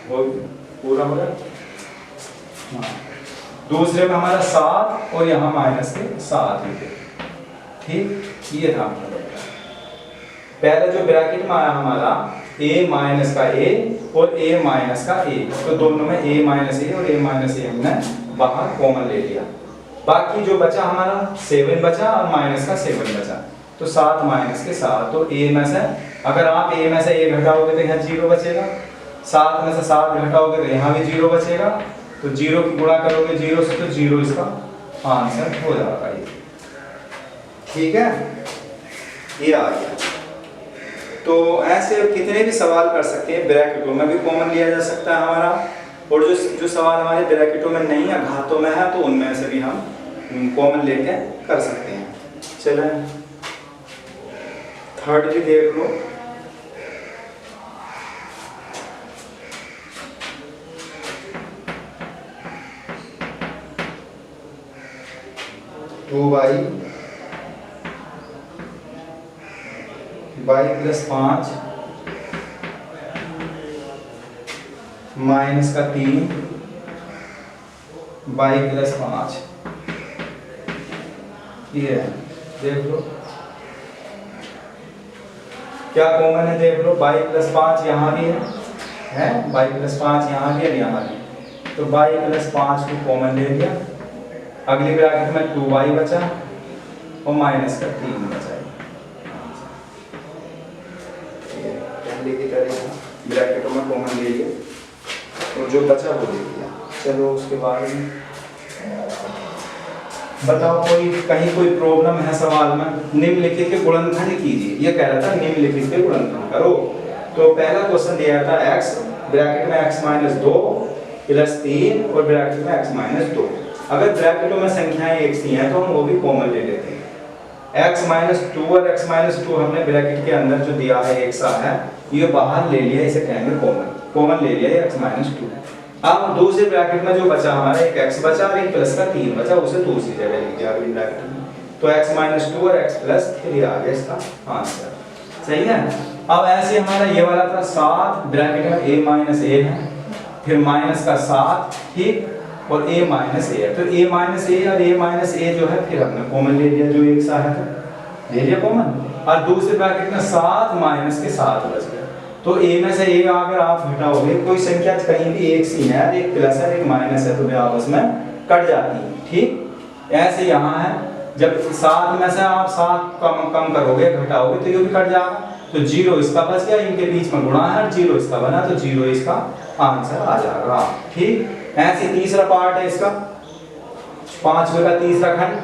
वो पूरा हो रहा। हाँ, दूसरे में हमारा 7 और यहाँ माइनस के 7 ही थे। ठीक, ये था हमारा। पहले जो ब्रैकेट में आया हमारा a माइनस का a और a माइनस का a, तो दोनों में a माइनस a और a माइनस a हमने बाहर कॉमन ले लिया। बाकी जो बचा हमारा 7 बचा और माइनस का 7 बचा, तो 7 माइनस के 7, तो a में से अगर आप a में से a घटाओगे तो यहाँ 0 बचेगा, 7 में से 7 घटाओगे तो यहाँ भी 0 बचेगा, तो 0 की गुणा करोगे 0 से, तो 0 इसका आंसर हो जाएगा ये। ठीक है, ये आ गया। तो ऐसे कितने भी सवाल कर सकते हैं, ब्रैकेटों में भी कॉमन लिया जा सकता है हमारा, और जो सवाल हमारे ब्रैकेटों में नहीं है, घातों में है, तो उनमें से भी हम कॉमन लेके कर सकते हैं। चले थर्ड भी देख लो। टू बाई प्लस 5 माइनस का 3 बाई प्लस 5, ये है। देख लो क्या कॉमन है, देख लो बाई प्लस 5 यहाँ भी है, बाई प्लस 5 यहाँ भी है, यहाँ भी, तो बाई प्लस 5 को कॉमन ले लिया। अगली ब्रैकेट में 2y बचा और माइनस का 3 बचा। पहले की तरह ब्रैकेटों में कॉमन ले लिया और जो बचा वो ले लिया। चलो उसके बाद बताओ कहीं कोई प्रॉब्लम है सवाल में। निम्नलिखित के गुणनखंड कीजिए, ये कह रहा था निम्नलिखित के गुणनखंड करो। तो पहला क्वेश्चन दिया था x ब्रैकेट में x माइनस 2 प्लस 3 और ब्रैकेट में x माइनस 2। अगर ब्रैकेटों में संख्याएं एक सी हैं तो हम वो भी कॉमन ले लेते हैं। x माइनस 2 और x माइनस 2 हमने ब्रैकेट के अंदर जो दिया है एक सा है, ये बाहर ले लिया, इसे कहेंगे कॉमन ले लिया x माइनस 2। अब दूसरे ब्रैकेट में जो बचा हमारा एक x बचा और एक प्लस का 3 बचा, उसे दूसरी जगह लिख दिया अगली ब्रैकेट में, तो x माइनस 2 और x प्लस 3 आ गया इसका आंसर। सही है। अब ऐसे हमारा ये वाला था 7 ब्रैकेट में a माइनस a है, फिर माइनस का 7, ठीक, और a माइनस a है, तो a माइनस a और a माइनस a जो है फिर हमने कॉमन ले लिया, जो एक सा है तो ले लिया कॉमन। और दूसरे ब्रैकेट में 7 माइनस के 7 बच गए, तो a में से a अगर आप घटाओगे, कोई संख्या कहीं भी एक सी है, एक प्लस है एक माइनस है, तो वे आपस में कट जाती है। ठीक, ऐसे यहाँ है, जब 7 में से आप 7 कम करोगे, घटाओगे, तो ये भी कट जाएगा, तो 0 इसका बच गया, इनके बीच में गुणा है, 0 इसका बना, तो 0 इसका आंसर आ जाएगा। ठीक, ऐसे तीसरा पार्ट है इसका, 5वें का तीसरा खंड,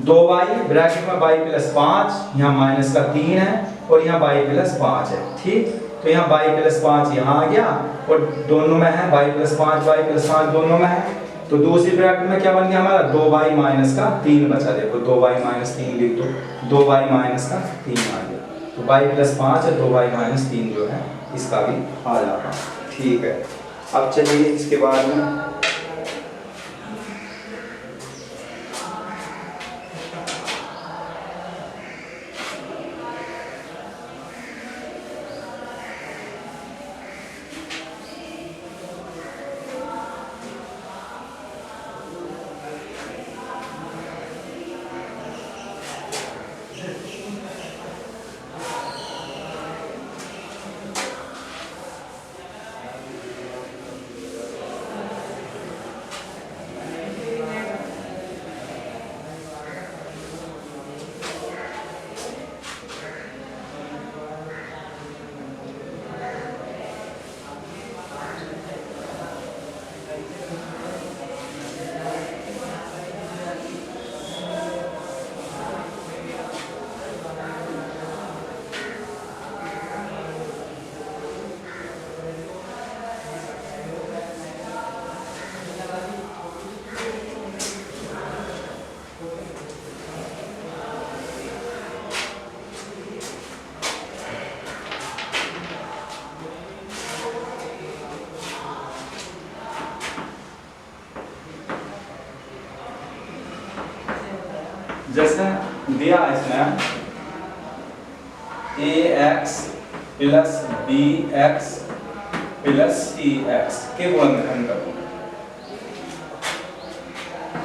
2y ब्रैकेट में y प्लस 5, यहाँ माइनस का 3 है और यहाँ y प्लस 5 है। ठीक, तो यहाँ y प्लस 5 यहाँ आ गया और दोनों में है y प्लस 5 दोनों में है, तो दूसरी ब्रैकेट में क्या बन गया हमारा 2y माइनस का 3 बचा। देखो 2y माइनस 3 लिख दो, 2y माइनस का 3 आ गया, तो y प्लस 5 और 2y माइनस 3 जो है इसका भी आ जाएगा। ठीक है, अब चलिए इसके बाद में जैसे दिया इसमें ax plus bx plus T x के गुणनखंड करो,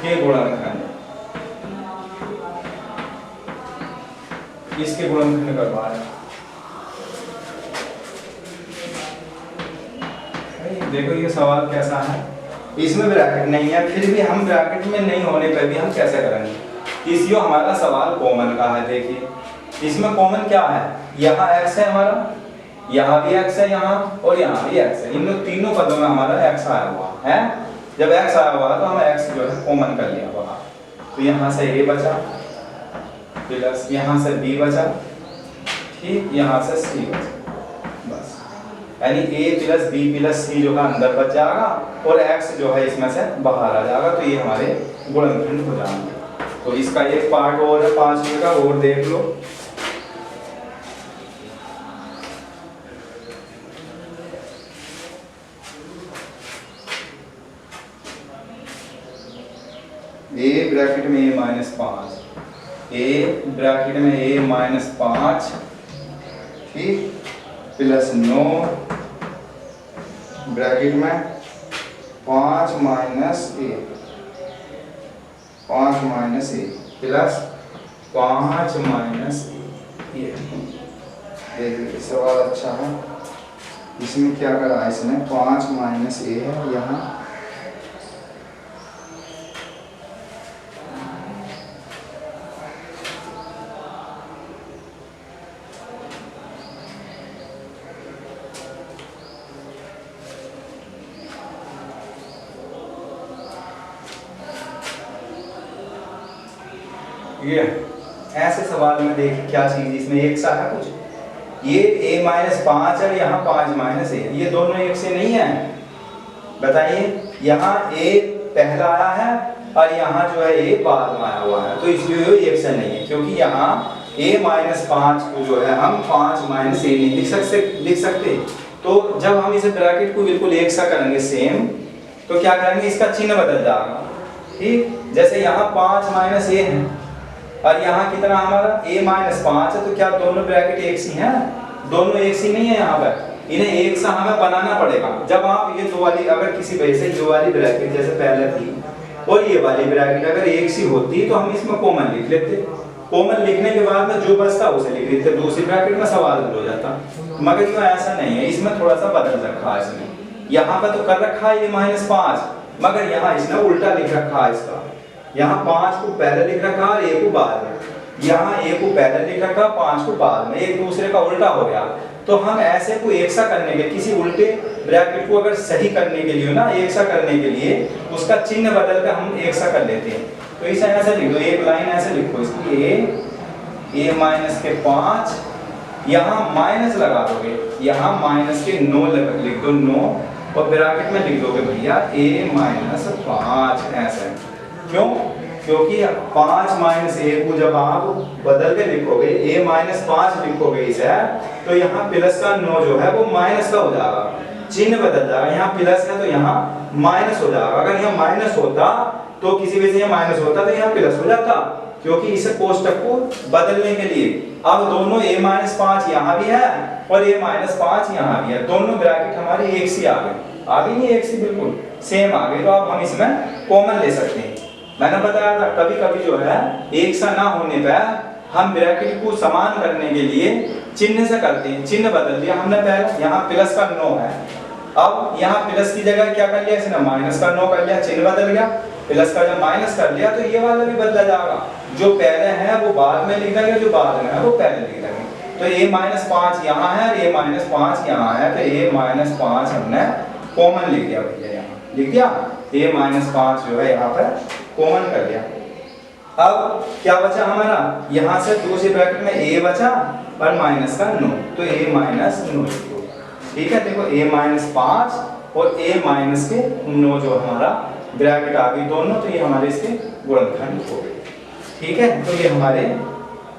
के गुणनखंड, इसके गुणनखंड करवा रहे हैं। देखो ये सवाल कैसा है, इसमें ब्रैकेट नहीं है, फिर भी हम ब्रैकेट में नहीं होने पर भी हम कैसे करेंगे। इसलिए हमारा सवाल कॉमन का है। देखिए इसमें कॉमन क्या है, यहाँ x है हमारा, यहाँ भी x है, यहाँ और यहाँ भी x है, इन तीनों पदों में हमारा x आया हुआ है। जब x आया हुआ तो हम x जो है कॉमन कर लिया हुआ, तो यहाँ से a बचा प्लस यहाँ से b बचा, ठीक, यहाँ से c बचा, बस यानी a plus b plus c जो है अंदर बच जाएगा और x जो है इसमें से बाहर आ जाएगा, तो ये हमारे गुणनखंड हो जाएंगे। तो इसका एक पार्ट और है 5वें का, और देख लो। a ब्रैकेट में a माइनस 5, a ब्रैकेट में a माइनस 5, ठीक, प्लस 9 ब्रैकेट में 5 minus a, 5 minus a plus 5 minus a। ये सवाल अच्छा है, इसमें क्या करा है इसने, 5 माइनस a है यहाँ, ये ऐसे सवाल में देखिए क्या चीज इसमें एक सा है कुछ, ये a माइनस 5 है, यहाँ 5 माइनस a, ये दोनों एक से नहीं है। बताइए यहाँ a पहला आया है और यहाँ जो है a बाद में आया हुआ है, तो इसलिए ये एक से नहीं है, क्योंकि यहाँ a माइनस 5 को जो है हम 5 माइनस a नहीं लिख सकते। तो जब हम इसे ब्रैकेट को बिल्कुल एक सा करेंगे सेम, तो क्या करेंगे, इसका चिन्ह बदल जाएगा, ठीक। जैसे यहाँ 5 माइनस a है और यहाँ कितना हमारा a माइनस 5 है, तो क्या दोनों ब्रैकेट एक सी हैं? दोनों एक सी नहीं है, यहाँ पर इन्हें एक सा हमें बनाना पड़ेगा। जब आप ये दो वाली, अगर किसी वजह से ये वाली ब्रैकेट जैसे पहले थी और ये वाली ब्रैकेट अगर एक सी होती तो हम इसमें कॉमन लिख लेते, कॉमन लिखने के बाद में जो बचता उसे लिख लेते, दूसरी ब्रैकेट में सवाल हो जाता। मगर क्यों ऐसा नहीं है, इसमें थोड़ा सा बदल रखा है इसने। यहाँ पर तो कर रखा है ये माइनस 5, मगर यहाँ इसने उल्टा लिख रखा है इसका, यहाँ 5 को पहले लिख रखा और a को बाद में, यहाँ a को पहले लिख रखा 5 को बाद में, एक दूसरे का उल्टा हो गया। तो हम ऐसे को एक सा करने के, किसी उल्टे ब्रैकेट को अगर सही करने के लिए ना, एक सा करने के लिए उसका चिन्ह बदल कर हम एक सा कर लेते हैं। तो इसे ऐसे लिख दो, एक लाइन ऐसे लिखो इसकी, a माइनस के 5, यहाँ माइनस लगा दोगे, यहाँ माइनस के 9 लिख दो, 9, और ब्रैकेट में लिख दोगे भैया a माइनस 5 ऐसे। क्यों? क्योंकि 5 माइनस a को जब आप बदल के लिखोगे, a माइनस 5 लिखोगे इसे, तो यहाँ प्लस का 9 जो है वो माइनस का हो जाएगा, चिन्ह बदल जाएगा। यहाँ प्लस है तो यहाँ माइनस हो जाएगा। अगर यहाँ माइनस होता तो किसी वजह से यहाँ माइनस होता तो यहाँ प्लस हो जाता, क्योंकि इसे कोष्टक को बदलने के लिए। अब दोनों a माइनस 5 यहाँ भी है और a माइनस 5 यहाँ भी है, दोनों ब्रैकेट हमारे एक सी आ गए, आ गई नहीं एक सी, बिल्कुल सेम आ गई। तो अब हम इसमें कॉमन ले सकते हैं। मैंने बताया था कभी कभी जो है एक सा ना होने पर हम ब्रैकेट को समान करने के लिए चिन्ह से करते हैं, चिन्ह बदल दिया हमने पहले, यहाँ प्लस का 9 है, अब यहाँ प्लस की जगह क्या कर लिया इसने, माइनस का 9 कर लिया, चिन्ह बदल गया, प्लस का जब माइनस कर लिया तो ये वाला भी बदला जाएगा, जो पहले है वो बाद में लिख देंगे, जो बाद में है वो पहले लिख देंगे। तो a माइनस 5 यहाँ है और a माइनस 5 यहाँ है, तो a माइनस 5 हमने कॉमन लिख दिया भैया, यहाँ लिख दिया a माइनस 5 जो है यहाँ पर कॉमन कर लिया। अब क्या बचा हमारा, यहाँ से दूसरे ब्रैकेट में a बचा और माइनस का 9, तो a माइनस 9, ठीक है। देखो a माइनस 5 और a माइनस के 9 जो हमारा ब्रैकेट आ गई दोनों, तो ये हमारे इसके गुणनखंड हो गए, ठीक है। तो ये हमारे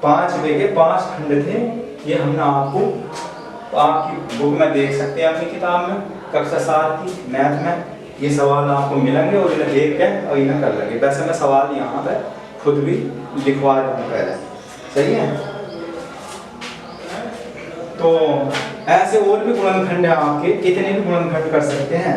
5वें के 5 खंड थे, ये हमने आपकी बुक में देख सकते हैं, अपनी किताब में कक्षा 7 की मैथ में ये सवाल आपको मिलेंगे और इन्हें देख के और इन्हें कर लेंगे। वैसे मैं सवाल यहाँ पर खुद भी लिखवा रहा हूँ पहले, सही है। तो ऐसे और भी गुणनखंड हैं आपके, कितने भी गुणनखंड कर सकते हैं।